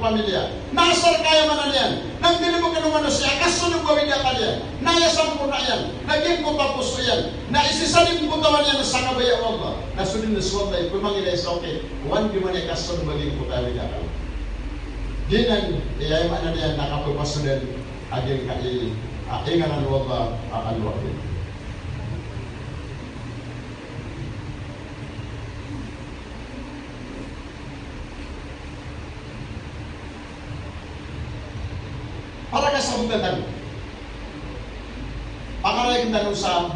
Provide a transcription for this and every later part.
pamilya. Nasar kaya mana niyan. Nang dili mo kanu manusia kasunod gawin niya kalian. Naya sampurna yan. Naging ko tapos yan. Na isisalib ko tawan yan sa kabaya Allah. Nasunod na suwag na ipumangilay sa okay. Wan di man ay kasunod baging ko tayo niya kalian. Di nang iyay mana niyan nakapapasunan aging kai inganan Allah akan wakil. Para kasabutan, pangarayan tanong sa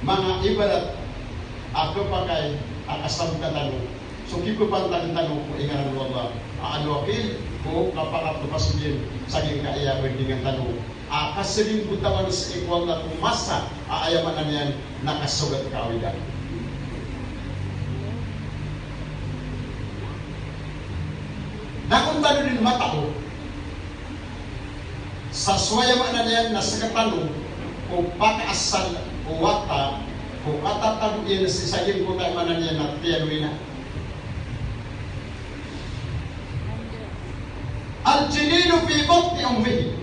mga ibarat ako pakai akasabutan tanong. So kipo pang tanong kung inganan Allah wakil ko kapag pasigin saging kaayaman dengan tanong. Kasiling butawan sa ikwal na kumasa aayaman na niyan nakasugat kawidan. Nakung tanong din mata ko, sa suwayaman na niyan na sa katanong kung pakaasal o wata kung katataluin si saging ko tayo man niyan na tiyanuin na. Al-jininu fi bukti ummihi.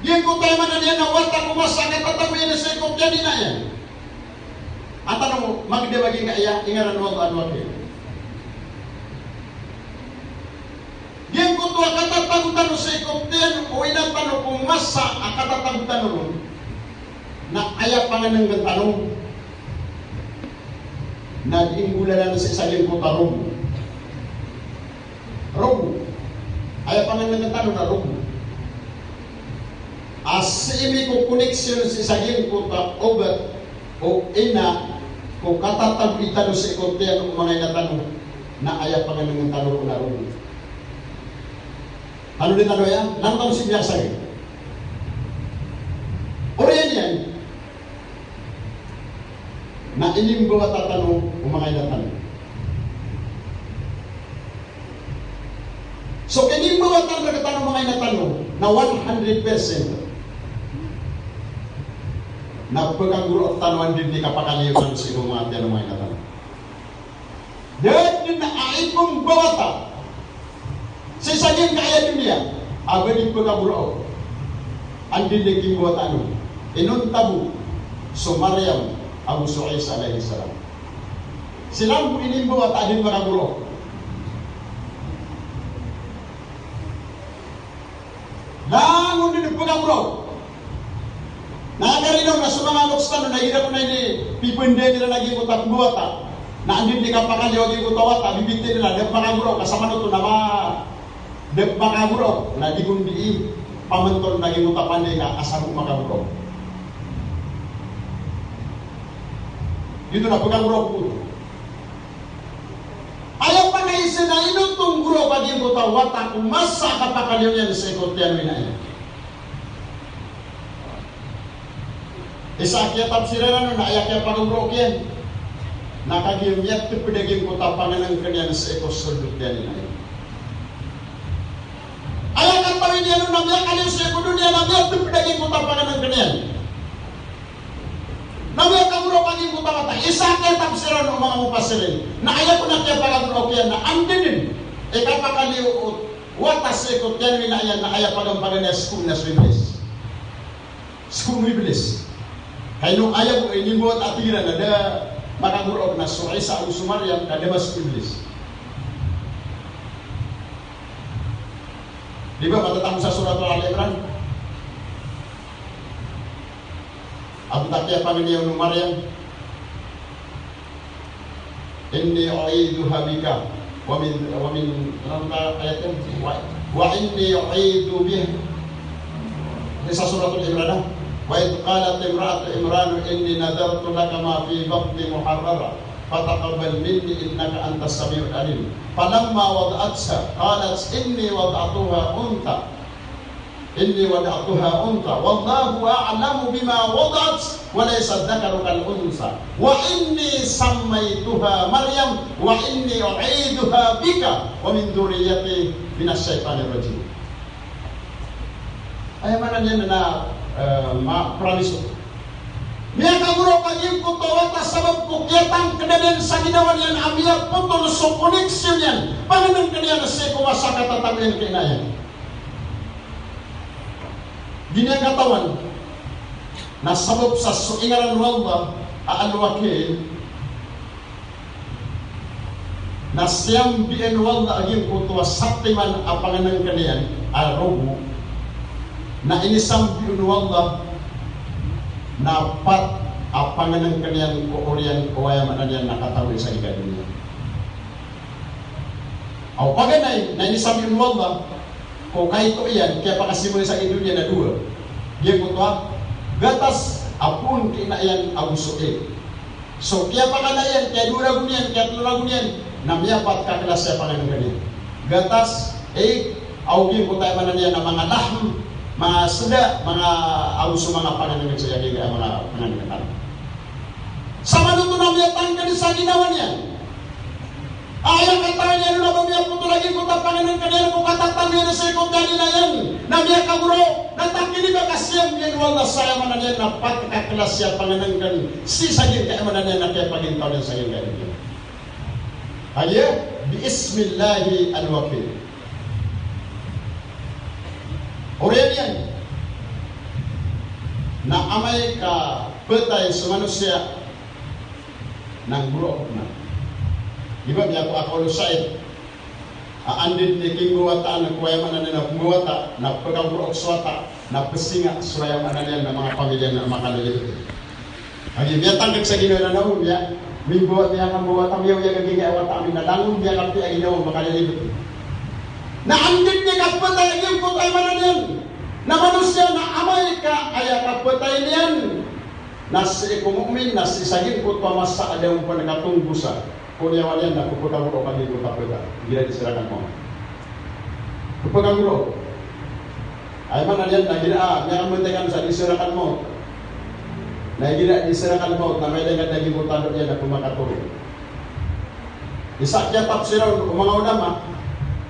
Yung ko tayo man niyan na wata kumasa katataluin na sa ikot yan na yan. At ano mo, magdibaging kaya ingaran mo ang wakil. Yang ko tuwa katatagutan sa ikopten o ilang tanong kung masa ang katatagutan ron na ayaw pa nga ng tanong nag-inggulan na sa isang lingko tarong ayaw pa nga ng tanong na rong as imi ko koneksyon sa isang lingko ta over o ina kung katatagutan sa ikopten o mga inatanong na ayaw pa nga ng tanong na rong. Ano din ano yan? Nangtong si biasa rin. Oriyan yan. Na inimbo at tatanong o mga inatanong. So, inimbo at tatanong mga inatanong na 100% na pagkaguro at tanuan din di kapakaliwan sa inong mga tiyan ng mga inatanong. Dahil din na aipong bawata sisagin kaya dunia abadi pagaburo andin naging buat anu inun tabu so Maryam Abu Su'ais alaihi salam silang po ini buat adin pagaburo langun din pagaburo nagarinaw na sumangalok sa na hirap na ini pipende nila lagi ko buat na andin di kapakali wagi ko tawata bibinte nila de pagaburo kasama no to nama dek makaburo na digundi pamentol naging utapan ka asaruk makaburo. Itu na pagaburo ko. Ayaw pa na isa na inutong guro bagi mo tawata kung masa kapakaliw niya sa ikotyan winaya. Isa kaya tapsiran na ayak kaya pagaburo kiyan. Nakagiyong yat tipidaging ko tapangan ng kanyan sa ikosundot yan winaya. Ayaw ang tawin niya nung namyak aliw sa dunia namyak tipidagin mo tapangan ng ganyan. Namyak ang muro paging mo tapata. Isa kaya tapsiran ng mga mupasirin. Na ayaw ko na kaya pagaburo kaya na andinin. Ikapakaliw watas sa ikot yan winayan na ayaw pagampagan na school na swimless. School wiblis. Kaya nung ayaw ko inimbo at atiran na da makaguro na suay sa Usumaryam na da swimless. Di ba matatang sa surat Al-Imran? Abu Takiya pamilya ng Maryam. Inni u'iduha bika wa min ayatin wa inni u'idu biha. Sa surat Al-Imran. Wa idh qalat imra'atu Imran inni nadartu laka ma fi batni muharrara fataqabbal minni innaka antas samiul alim. Falamma wada'atha qalat inni wada'tuha unta wallahu a'lamu bima wada'at wa laysa dhakaru kal unsa wa inni sammaytuha Maryam wa inni u'iduha bika wa min dhurriyyati minas syaitanir rajim. Ay mana niya na ma promise Niya kaguro kaging kutawata sabab kukyatang kedaden sa ginawan yan amya putol so koneksyon yan. Panganang kaniya na siya kumasa katatangin kinayan. Ginya katawan na sabab sa suingaran walda aalwakil na siyang biyan walda aging kutuwa saktiman apanganang kaniyan arobo na inisang biyan walda na pat apanganang kaniyan koorian kawaya mananian nakatawi sa ikadunya. Aw paganay na inisang biyan walda kung kahit ito iyan kaya pakasimuli sa idunya na dua diyan kutuwa gatas apun kinayan abusuin. So kaya pakanayan kaya dua gunian kaya tula gunian namiapat kaklasya panganang kaniyan gatas awgin kutay mananian na mga lahm mga seda, mga aluso mga pananangin sa yagi kaya mga pananangin. Sama nito na miyatang ka sa ginawa niya. Ayaw katawa niya na ba miya puto lagi kung tapanganan kanila kung katatang niya na sa ikot gani na yan. Na miya kaguro, natakili ba kasiyang ginwal na saya mananiyan na pagkaklasya pananangin si sagin kaya mananiyan na kaya pagintaw niya sa iyo gani niya. Kaya, biismillahi al-wakil. Orian yan na amay ka petay sa manusia ng bulok na. Di ba biya ko ako lusay aandin ni king guwata na kuwayaman na nila guwata na pagkabulok swata na pesinga surayaman na nila ng mga pamilya na makalilip. Agi biya tangkag sa ginoy na naun biya mingguwat biya kang guwata miyaw ya gagingay awat amin na langun biya kampi ang ginawa makalilip. Naandin niya kapatay yung putay mananiyan na manusia na amay ka ay kapatay niyan na si kumukmin na si sagin kutwa masa adang panagkatunggusa kunyawan yan na kupagaguro kami kutapita gila disirakan mo kupagaguro ay mananiyan na gila nga kamuntakan sa disirakan mo na gila disirakan mo na may dengan naging mutado niya na kumakatulog isakyatap sila mga ulama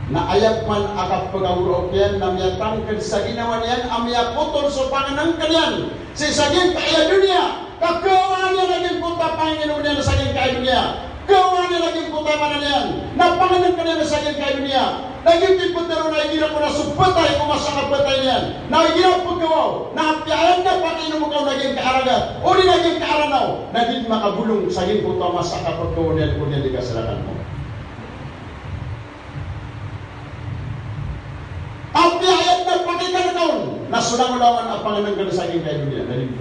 na ayat man akap pagawurok yan na miyatang sa ginawa niyan amya putol sa panganang kanyan si saging kaya dunia kagawa niya naging puta Panginoon niya na saging kaya dunia gawa niya naging puta manan yan na panganang kanyan na saging kaya dunia naging tiputero na igira ko na subbatay kung masakap batay niyan na igira paggawaw na apiayan na Panginoon mo kau naging kaaragat o di naging kaaranaw naging makagulong saging puta masakap paggawaw niyan kung niya di kasalanan mo. Ang biyayat na pakikan taon na sulang-ulawan ang panganang kanisaging kay dunia na rin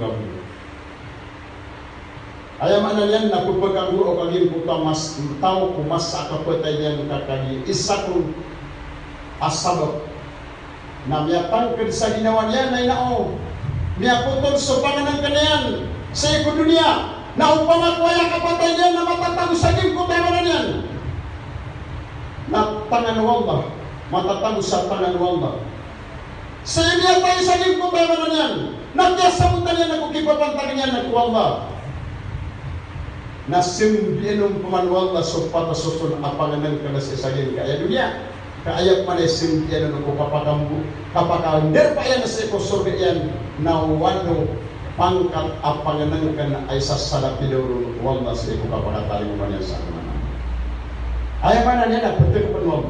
ayaman na yan na pupagkaguro kaging puta mas tao kumas sa kapatay niyan kakagi isa kong asabot na miyatang sa ginawa niya na inao miyaputol sa panganang kaniyan sa iko dunia na upamakwaya kapatay niyan na matatang saging kutama na niyan na panganuwang ba matatang sa panganuwang ba sa inyo tayo saging kutama na niyan nagkasamutan niya na kukipapantang niya nagkuwang ba na simbienong pumanuwang ba so patasusun apanganan ka na sa saging kaya dunia kaayap man ay simbienong ko kapakander pa yan sa ikosorbe yan na wano pangkat apanganan ka na ay sasalapidoro wang ba sa iko kapakataling mo niya sa kamanan ayaman na niya na putik panuwang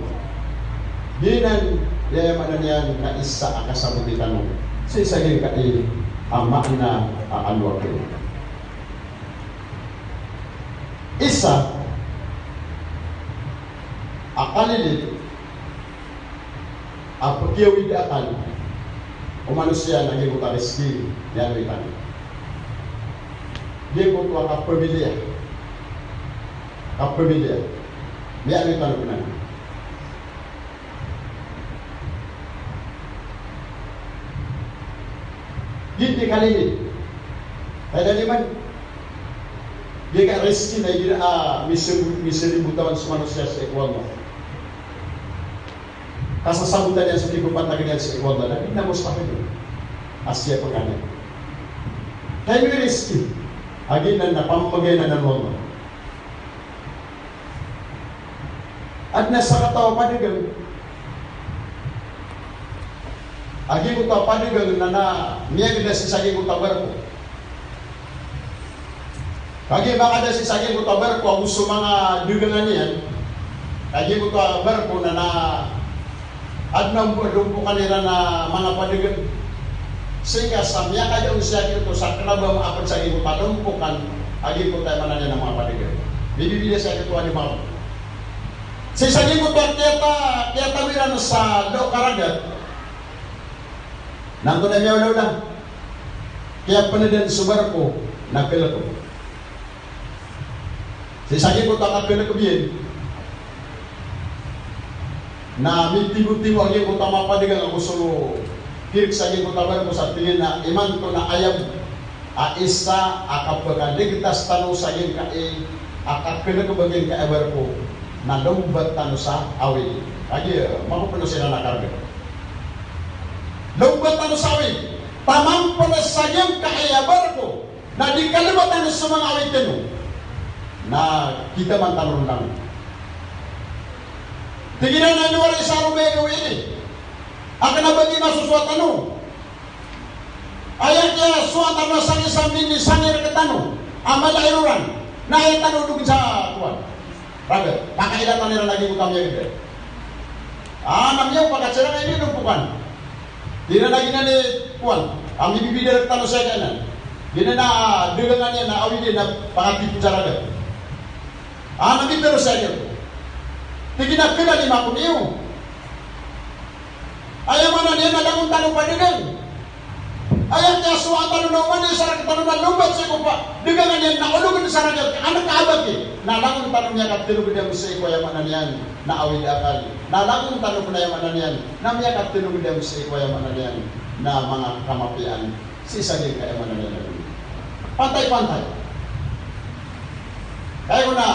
dinan yayaman na niyan na isa akasamuditan mo sa isaging kaili ang makina aanwakin isa akalilit ang pagkiawid akan o manusia naging utariski yan witan dia butuh kapabilia yan witan ko na Giti kali ini, ada di mana? Dia kat rezeki na gila misi butawan sa manusia sa ikwal mo. Kasasabutan niya sa kipupantagin niya sa ikwal mo, na hindi na mustahil yun. Asya pagkanin. Kaya may rezeki, agin na napampagay na nanuwal mo. At nasa katawa panigang, agi ko ta panigang na niya gila si sagi ko tabar ko. Kagi baka ada si saging ko tabar ko gusto mga dugangan niyan. Kagi ko tabar ko na adnam ko dumpo kanila na mga padugan. Sehingga samya kaya usya ko sa kanaba maapan saging ko padumpukan agi ko tayo mananya ng mga padugan. Bibili sa ito ani mga. Si saging ko kaya tawiran sa do karagat. Nangko na miyaw lang. Kaya panadan subar ko napila ko. Si saging ko takapila ko biyen. Na mitigo-tigo agi ko tama padigang ako solo. Kirik saging ko tabar ko sa tingin na iman ko na ayam isa akapagaligtas tanu saging ka akapila ko bagay ka ever ko na lumbat tanu sa awi. Agi makupuno sila nakarga. Lumbat tanu sa awi. Tamang pala saging ka ever ko na di kalibatan sa mga awi tenu. Na kita man tanong lang. Tiginan na niwala sa rumego ini. Akan na bagi masusuat ano? Ayat niya suat na sangi samin ni sangir ke tanong. Amal ayuran. Na ayat tanong dugin sa tuan. Raga, pakailan nila lagi utamnya gitu. Namanya pagkacerang ini dumpukan. Tidak lagi nani tuan. Kami bibir tanong saya kanan. Gina na dugangannya na awi dia na pangati pucaraga. Nabi terus saja. Tinggal kena 50 niu. Ayah mana dia nak bangun tanung padigang. Ayahnya suatu nawan dia sarang tanungan lombat sekupa. Dengan dia nak ulung sarang anak abad ke. Nak bangun tanungnya kat tilu dia mesti ko yang mana nian. Nak awil akal. Nak bangun tanung yang mana nian. Namanya kat tilu dia mesti ko yang mana nian. Nak mga kamapian. Sisa dia kaya mana nian. Pantai-pantai. Kaya ko na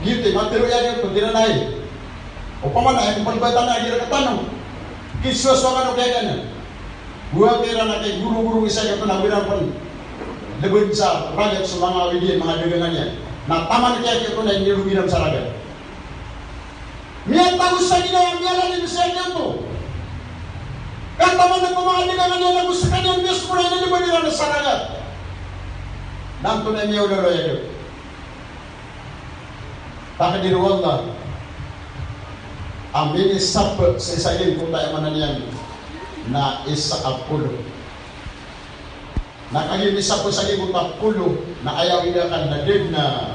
gitu, matero yan yung pagdira na eh. O pamana, yung pagbatan na, gira katanong. Kiswaswa ka no kaya ganyan. Buwa kira na kay guru-guru isa ka panabiran pun. Lebih sa rakyat sa mga awidin, mga dagangan yan. Na taman kaya kito na niluginam sa rakyat. Miyan tagus sa ginawa, miyalan din siya kito. Kan taman na mga dagangan yan, nagusakan yan, miyas mo na nilibaniran sa rakyat. Nanto na miyaw laro yan. Takdir Allah amini sabot sa isagin kung tayo mananiyan na isa apulo nakagin isa po sa ibang apulo na ayaw inakan na din na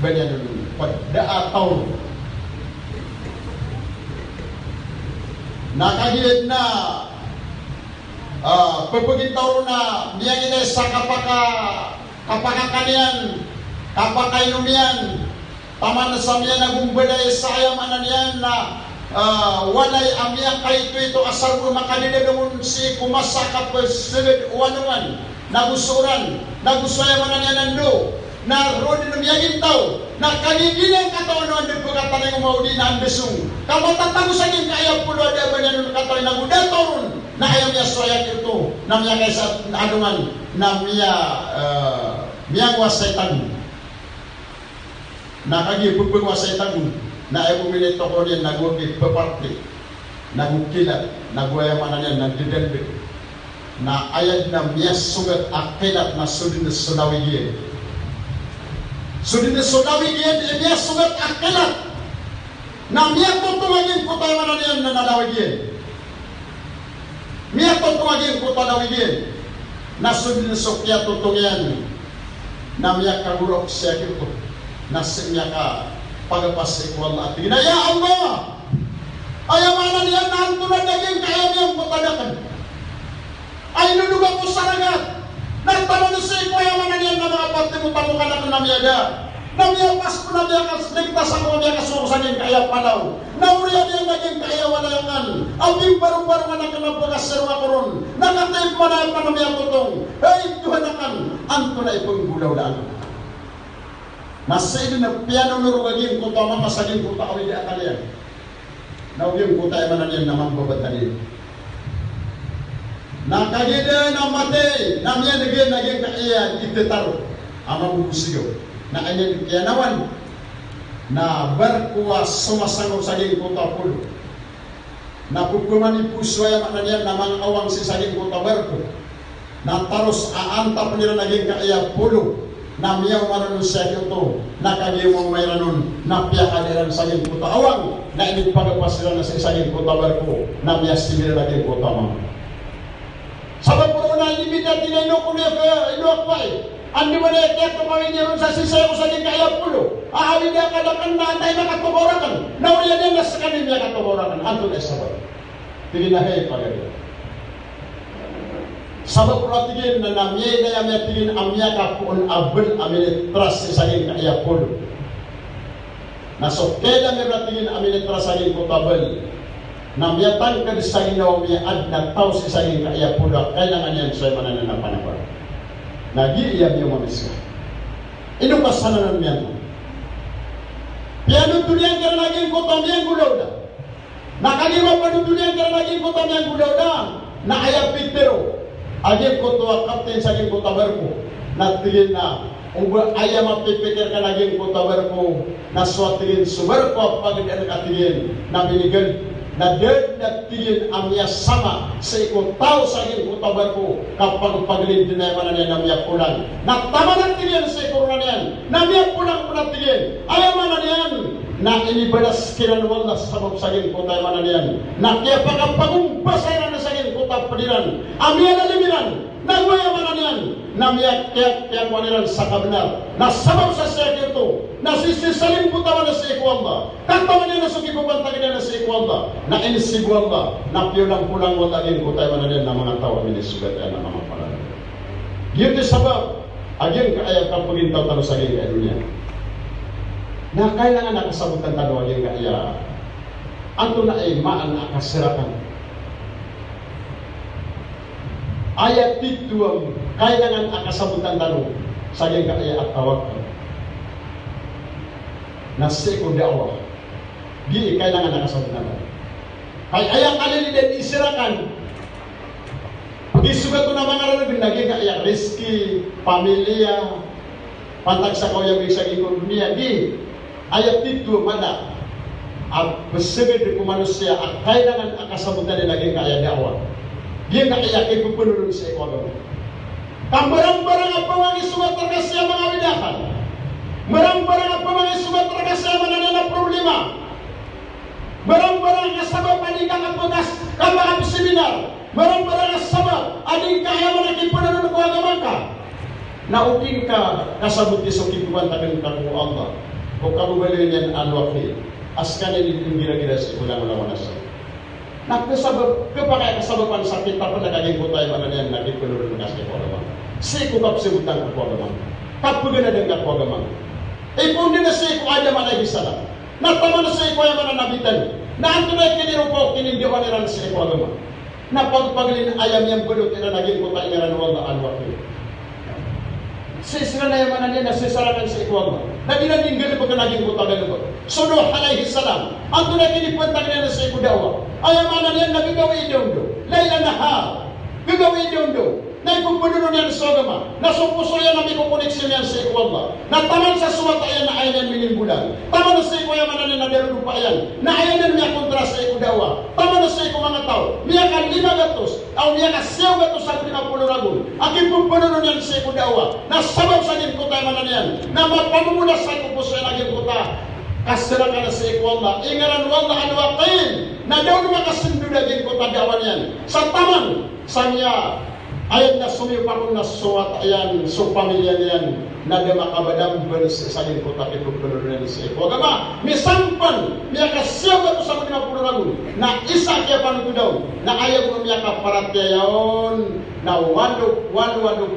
banyan pagdaataw nakagin na pagpagitaw na niyang ina sa kapakakanian kapakainumian taman na sa miyan nagumbaday sa ayam ananian na walay amiyang kahito ito asal mo makadidadungon si kumasakap silid uwanungan nagusuran nagusayam ananian nando na rodin numiyagin tao na kanigilang katawan noon din pagkatanay umaudi na ang besong kamatatangusan yung kaya pulo ada ba niya nung katawan nagudatoron na ayaw niya soyak ito na miya kaysa adungan na miyang wasaitan nakagipupag wasaitan na ay bumili toko niya nagwagi paparti nagukilat nagwayaman niya nagdidalbit na ayad na miyas sugat akilat na sudin na sunawigyan miyas sugat akilat na miyas tutungagin ko tayo niya na nalawigyan miyas tutungagin ko talawigyan na sudin na sukya tutungyan na miyas kagurok siya kito nasimya ka pagpasik wala at ya Allah ayamanan yan nanto na daging kaya niyang patadakan ay nuduga po sa ragat nagtanong na siya ko ayamanan yan na mga pati mo tamukan ako na miyada na miyapas ko na miyakas ligtas ako na miyakas mo sa niyang kaya palaw nauriyan yan naging kaya walayangan abing barong-barong na nagkamapagasiru ako ron nakatayip manayap pa na miyakutong ay Tuhan akan anto na ipanggulaw lang nasa ini na piano nurugagin ko tama masagin ko tao hindi akalian naugin ko tayo manan yan naman babatali nakagida na mate namya naging kaiyan ititaro ama bubusiyo na kanyan kiyanawan na berkuwa sumasangaw saging ko tapulo na pukumani puswaya manan yan namang awang si saging ko taberko na taros aantap nila naging kaiya pulo na miyaw maranun siya ito, nakagimong mayroon na piyakadiran sa iyong puta awang, na inipagapasiran na sa isang puta barko, na miyastimir lagi puta mga. Sabab po na inimita tinanong ko niya inuakway, andi mo na itiyak tumawin niya ron sa sisay ko sa iyong kayapulo, ahawin niya kalakan na antay na katuborakan, naulian niya na sa kanin niya katuborakan, anto na sabab. Tiginahay pagaya. Sabab pula tigin na namye na yamya tigin amya kapuon abel amine tras sa saging kaayapol. Nasokela mera tigin amine tras saging kotabel. Namya tangkad sa ginawa miya ad na tao sa saging kaayapol. Kailangan yan sa manan na panapar. Nag-iiyam yung mamiska. Ino kasananan niyan. Piano tulian karena naging kotam yang gulaw na. Nakaliwa pa tulian karena naging kotam yang gulaw na. Na ayapit pero. Agim ko tuwa kapten sa aging kutabar ko, natigin na, kung ayam mapipikir ka na aging kutabar ko, na suwatigin, subar ko pagod ang katigin, na binigyan, na derd natigin ang miya sama sa ikotaw sa aging kutabar ko, kapag paglin din na yaman na miya pulang. Natama natigin sa ikorona niyan, na miya pulang po natigin, ayaman na niyan, na inibalas kinanwal na sabab sa aging kutay manan niyan, na kaya pagpagumpasay na sa aging kutay padiran, amya na limiran, nagmayaman yan, na miyak kaya kwaniran sa kabinar, na sabab sa siya kito, na sisisalim putawan na sa ikwalda, katawan niya na suki pupantagin niya na sa ikwalda, na inisigwalda, na piulang pulang wala aging kutay manan yan, na mga tawa minisugat yan na mga palan. Yun sabab, aging kaya kapagintaw talo sa aging kaya dunia. Na kailangan nakasabutan talo aging kaya, anto na ay maan akasirakan. Ayat itu ang kailangan akasabutan talo sa aging kaya at tawag ka. Na seko dawa, di kailangan nakasabutan talo. Kaya ayat alin din isirakan, pagisugat ko na mga rin, naging kaya riski, pamilya, pantag sa kaya bisa ekonomiya, di ayat itu mana ang berseged di manusia at kailangan akasabutan din naging kaya dawa. Dia kaya kepupunulun sa ekonomi. Kambarang-barang apa mga isumat terkasya mga widahan. Barang-barang apa mga isumat terkasya mga na problema. Barang-barang asabab anikang aputas kamang seminar. Barang-barang asabab aning kaya manakipunulun ko agaman ka. Nauking ka kasabuti sa kipuan tagang kamu Allah. O kamubalin yan al-wakil. Askan yung gira-gira sa ulang-ulang nasa. Nakasabab, kapag kasababan sa kita pa nagaging butay man yan, nagipulurun ng kasi ko naman. Siku kap sebutang ko naman. Kapag na din ako naman. Kung din na siku aja malay bisala. Natama na siku ay mananabitan. Naanto na kinirupo, kinindiwan nila na siku naman. Napagpaglin ayam yang bulot na naging butay na ranuwal na al-wakil. Sisra na yaman niya na sisarakan sa ikwag. Naging gano'n pagka naging buta gano'n. Suno alayhi salam. Ang tunay kinipuntang niya na sa ikwadawa. Ayaman niya nagigawin doon do. Layla na ha. Gagawin doon do. Naipupununo niya sa agama. Nasupuso yan na may kukoneksyon yan sa ikwag. Nataman sa suwata yan na ayan minin bulan. Tama na sa ikwayaman na niya na derudupa yan. Na ayan niya kontra sa ikwadawa. Tama na sa ikwag mga tao. Miya ka 500. Aw miya ka 700 sa 50 ragun. Aking pupununo niya sa ikwadawa. Nasabab sa nin kutay manan yan. Na mapamumula sa kupuso yan aging kuta. Kasirakan na sa ikwallah. Ingaran wallah al-waqil. Na daw naman kasindu daging kuta dawan yan. Sa taman. Sa niya. Ayat na sumipakon na suwat ayan. So pamilya niyan. Na di makabadam sa saging kuta ipupununo niya sa ikwagama. Misampan. Miya kasyaw ka sa 50 ragun. Na isa kaya panuto daw. Na ayaw ko miya kaparatya yaon. Na wadu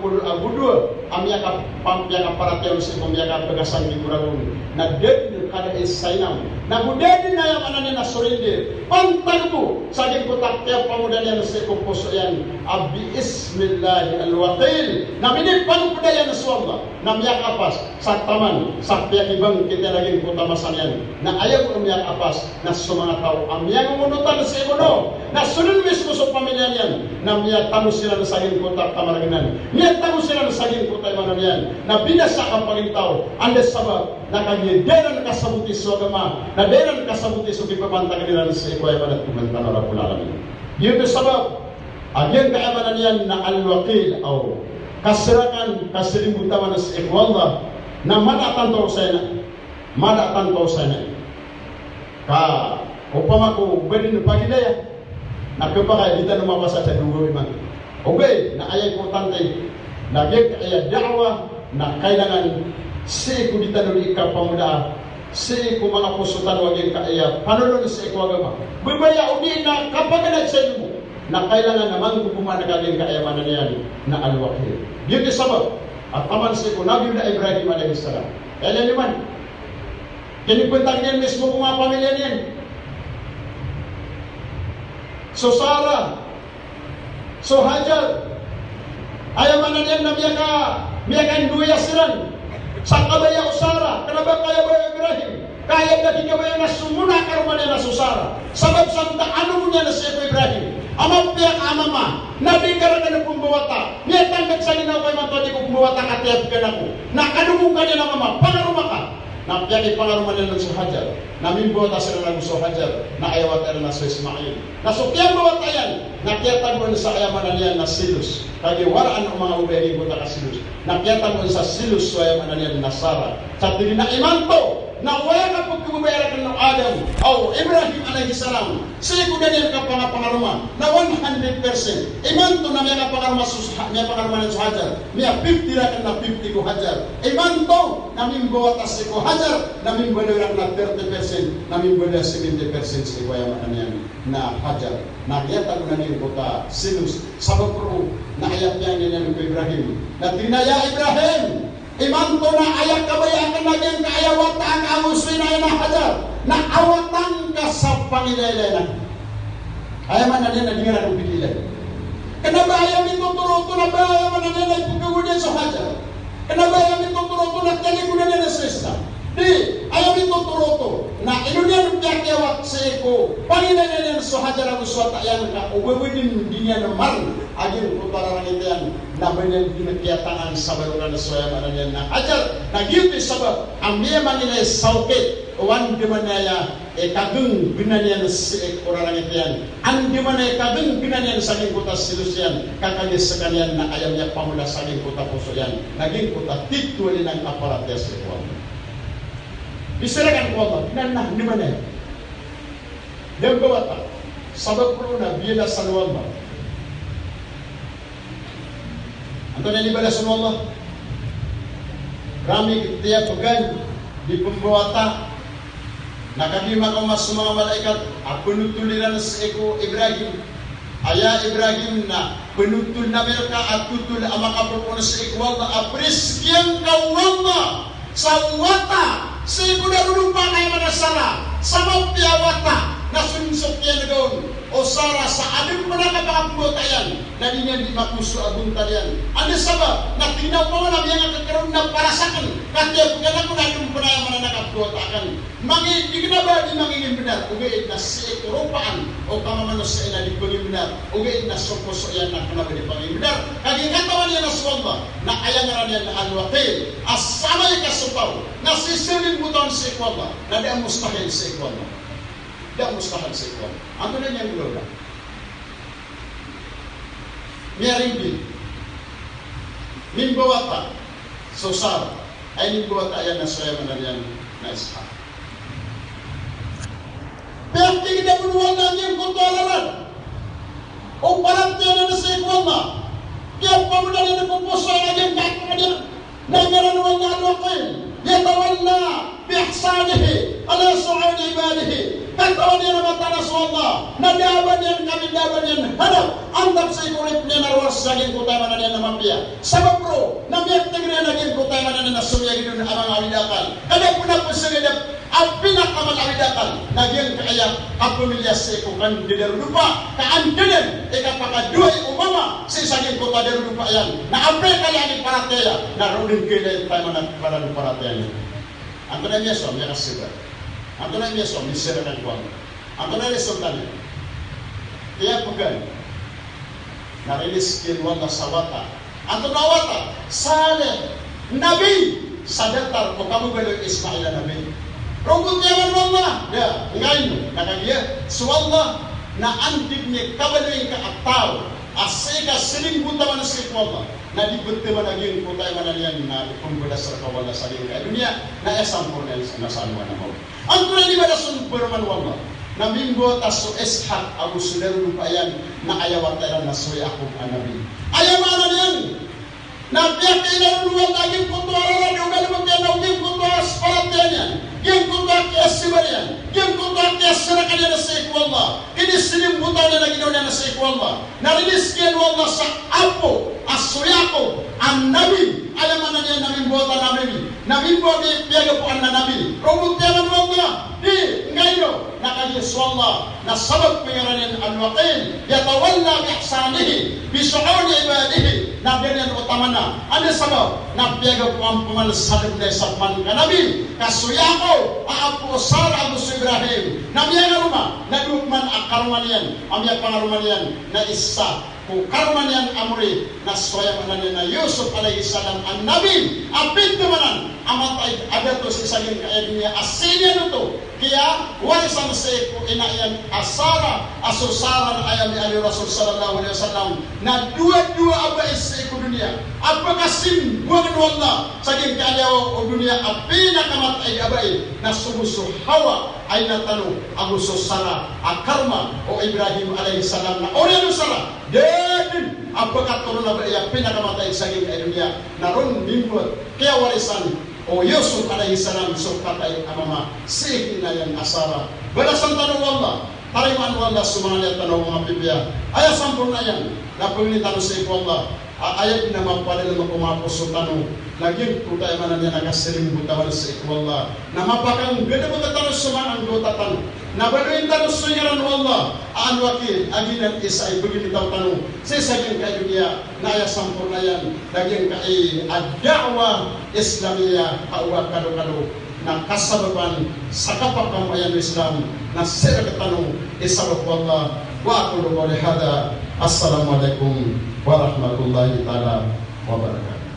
puluh agudua. Amya kaparatya sa miya kapagasan di kuragun. Na dedi kada isainam. Na budedi na yang anani na surinde. Pantag mo saging kuta kaya pamudan yan sa kumpuso yan. Abi ismillahi al-waqil. Na minipan ko na yan sa Allah. Na miyak apas sa taman sa piyak ibang kita laging putamasan yan na ayaw ko miyak apas na sumanga tao amiyang umunutan sa imono na sunod mismo sa pamilya yan na miyak tamo sila na saging kuta tamaraginan miyak tamo sila na saging kuta imanan yan na binasa ang paging tao andes sabab na kanyedenan kasabuti sa agama na denan kasabuti sa pipapantagan nila sa ikwayaman at kumantan na rapulalamin yun sabab agyan kaamanan yan na al-waqil o kaserakan kaselimutan nas ikhwallah na madatan to sana ka upama ko bedin pagidaya na kebaka dita no mabasa ta dugo imang obe na ayay ko tantay na gek ay da'wa na kailangan si ko dita no ikapamuda si ko mga pusutan waging kaaya panulong sa ikwagama bubaya udi na kapag nagsayo mo na kailangan naman kumana kaging kaayamanan niyan na al-wakil. Yun yung sabab. At taman si ko, Nabi na Ibrahim a.s. Kaya naman, kinipuntang niyan mismo kung mga pamilya niyan. So Sarah, so Hajar, ayamanan niyan na miyakan duya silan. Sa kabaya o Sarah, kanaba kaya ba Ibrahim? Kaya na kikabaya na sumuna karuman niya na so Sarah. Sabab santa ano mo niya na si Ibrahim? Ama piyak amama, nabi ka na pumbuwata. Niya tanggat sa ginawa kay man tadi ko pumbuwata katiyap ka na ko. Nakadumong ka niya na mama, pangaruma ka. Napiyak ipangaruma niya ng Hajar. Namimbuwata sila ng Hajar, na ayawat na sa Ismail. Nasukyan buwata yan, nakiyatan mo sa ayamanan niya na Silus. Kagi waraan ang mga ubehin ko na Silus. Nakiyatan mo sa Silus sa ayamanan niya na Sarah. Sa tili na imanto, na wala ka pagkubayaran ng Adam o Ibrahim alayhi salam sa ikudanil ka pangaruma na 100% iman to na may kapangaruma ng Hajar may 50 rakan na 50 ko Hajar iman to na mimbuwatas ko Hajar na mimbuwalan na 30% na mimbuwalan 70% sa iwayaman na Hajar na kiyatan na niyo kota Silus sabab pro na ayat yan niya ng Ibrahim na tinaya Ibrahim iman to na ayak kabaya ka naging kaayawatan ka amusin na Hajar na awatan ka sa pangilaylay na ayaman na niya na dingan ang pinilay kanabaya min tuturuto na ba ayaman na niya na ipagkagudin sa Hajar kanabaya min tuturuto na talikunan niya na sa Islam di ayaw min tuturuto na inunya ng piyakewat sa iko pangilaylay niya sa Hajar ang uswata yan ka uwewedin din niya naman aging putarang ito na banyan pinakiyataan sa baluran na suwayaman niya na Hajar na gilti sabab ang miya manila saukit wan di man naya kageng binanian si orang ito yan ang di man naya kageng binanian sa aking kuta Silus yan kakagis sa kanyan na ayam niya pamula sa aking kuta puso yan naging kuta titualin ang aparates ni Juan isirakan ko Allah binanah di man naya yang bawata sabab pro na bila sa luwan ba Anto na libalas ng Allah. Rami tiya pagan di pembuata. Nakagima ka mas mga malaikat. Penutuliran sa eko Ibrahim. Aya Ibrahim na penutul na mereka at tutul ang makapropon sa eko Allah. Apriskian ka Allah. Sa wata. Sa eko na rumpa na yung manasara. Sa mapiawata. Nasunsok yan doon. O Sarah sa alim mo na kapakapumutayan na di niya di makuso agunta yan. Ano sabab? Na tinaw mo na niya nga kakaroon na parasakan. Kaya pagkana ko na yung panayang mananakaputakan. Di ka na ba di mangingin benar? Ugaid na si kurupaan o kamamanos sa ina di pangingin benar. Ugaid na suposo yan na kanaba di pangingin benar. Kaging katawan niya na suwamba na ayangaran yan na al-wakil. Asamay kasupaw na sisilin mo doon si ikwamba na di ang mustahil si ikwamba. Tidak mustahil sa ikaw. Ano na niyang lola? Miyaring Nimbawata. So Sarah. Ay nimbawata yan na suya manaryan na Ishak. Pero tidak menuwan na niyang kontolaran. O parang tiyan na sa ikaw na. Kaya pamunan na pupuso ay naging kakaman na naranuwan na alwakil. Yatawalla biihsanihi ala su'ud ibadihi. Katawan niya naman tanas Allah. Nadaban yan kami daban yan. Hanap. Antap sa ikurip niya narwas naging kutayman na niya naman piya. Sabab bro. Namiyag tigre naging kutayman na niya nasumiyag ito na amang awidakal. Kada po na po sa gadap. Ang pinakaman awidakal. Naging kaya kapamilya sa ikukan didarudupa. Kaandinan. Ikapakaduay umama. Sa isaging kuta didarudupa yan. Na abre kaya ni parateya. Narulin kaya tayo na parateya niya. Ang tanay niya so. Miya kasibar. Ang tunay niya so, misira ng kuwan. Ang tunay niya so, tali. Kaya pagan, narilis kinwan na sawata. Ang tunay wata, sale, nabi, sa datar, o kamugalo Ismail na nabi. Rungkot niya man wala. Ngayon, nakagiya, suwala, na antig niya kabaloy ka at tao, asika siling buta man sa ikwala. na dibete managing kutay mananian na pembedas serkawala saling ke dunia na esampurna na sanwa na mau. Antara di pada sun berman wallah na minggo tasu Ishaq Abu Sulaim lupayan na ayawataran na soy Yakub anabi. Ayamana niyan na pihak kailan luwal lagi kutu araran yung galimang yan yung kutu asparat yan yung kutu akiasiman yan yung kutu akiasirakan yan na sa ikwallah kinisilim buta na naginaw na sa ikwallah nariniskin wallah sa apo asuyako ang nabi ayamana niyan namin bota namin bota piyaga po ang nabi robutyaman wallah di ngayon nakayos wallah na sabab pengiranin al-waqil yatawalla bi'ihsanihi bisu'uni ibadihi na ganyan utamana ada sabab na piyaga po ang pumalasad na isapman ka nabi kasuyako aapo sar Abu Ibrahim na miyaga rumah na dukman akarman yan amya pangaruman yan na isa kung karman yan amuri na soyaman na Yusuf alaihi salam ang nabi apit naman amatay ada to sa isagin kaya niya asinyan ito kaya warisan sa iko inayan asara asusara na ayam ni Rasul sallallahu alaihi wasallam na dua-dua apa sa iko dunia apa kasim buang wallah saging kaya o dunia apina kamatay abay na sumusu hawa ay natano ang ususara akarma o Ibrahim alaihi salam na orang usara din apakah turun na iya pinakamatay saging kaya dunia naron bimbot kaya warisan o Yusuf alaihi salam sukatay amama sihin na yan asara balasan tanong wallah tariman wallah sumanya tanong mga pipya ayah sampun na yan napagni tanong sa iko wallah ayat na mapadala makumapuso tanong lagi kutay manan yan nakasiring butawan sa iko wallah na mapakang ganda mga tanong sumaan gota tanong nabaluin tanong sunyaran wallah aan wakil aginan isa ay begini tahu tanong sa saging kay dunia na ayah sampun na yan lagi kay ad-da'wa Islamiyah kawa kado-kado na kasababan sa kapakampayan ng Islam na sila katanong isabab wallah wa aqulu qawli hadha assalamualaikum warahmatullahi ta'ala wabarakatuh.